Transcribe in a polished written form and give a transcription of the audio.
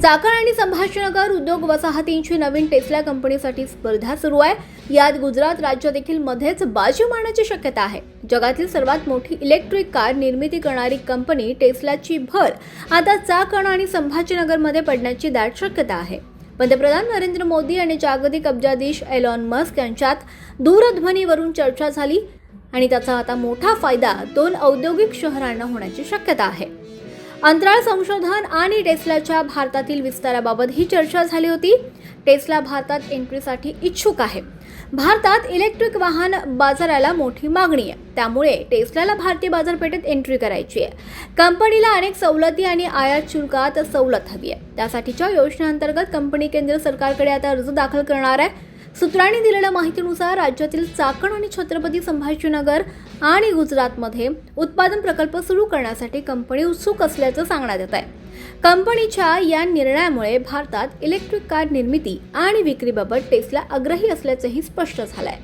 चाकण आणि संभाजीनगर उद्योग वसाहतींची नवीन टेस्ला कंपनीसाठी स्पर्धा सुरू आहे। यात गुजरात राज्य देखील मध्येच बाजी मारण्याची शक्यता आहे। जगातील सर्वात मोठी इलेक्ट्रिक कार निर्मिती करणारी कंपनी टेस्लाची भर आता चाकण आणि संभाजीनगरमध्ये पडण्याची दाट शक्यता आहे। पंतप्रधान नरेंद्र मोदी आणि जागतिक अब्जाधीश एलॉन मस्क यांच्यात दूरध्वनीवरून चर्चा झाली आणि त्याचा आता मोठा फायदा दोन औद्योगिक शहरांना होण्याची शक्यता आहे। अंतराळ संशोधन आणि टेस्लाच्या भारतातील विस्ताराबाबत ही चर्चा झाली होती। टेस्ला भारतात एंट्रीसाठी इच्छुक आहे। भारतात इलेक्ट्रिक वाहन बाजाराला मोठी मागणी आहे, त्यामुळे टेस्लाला भारतीय बाजारपेठेत एंट्री करायची आहे। कंपनीला अनेक सवलती आणि आयात शुल्कात सवलत हवी आहे। त्यासाठीच्या योजनेअंतर्गत कंपनी केंद्र सरकारकडे आता अर्ज दाखल करणार आहे। सूत्रांनी दिलेल्या माहितीनुसार राज्यातील चाकण आणि छत्रपती संभाजीनगर आणि गुजरातमध्ये उत्पादन प्रकल्प सुरू करण्यासाठी कंपनी उत्सुक असल्याचं सांगण्यात येत आहे। कंपनीच्या या निर्णयामुळे भारतात इलेक्ट्रिक कार निर्मिती आणि विक्रीबाबत टेस्ला आग्रही असल्याचंही स्पष्ट झालंय।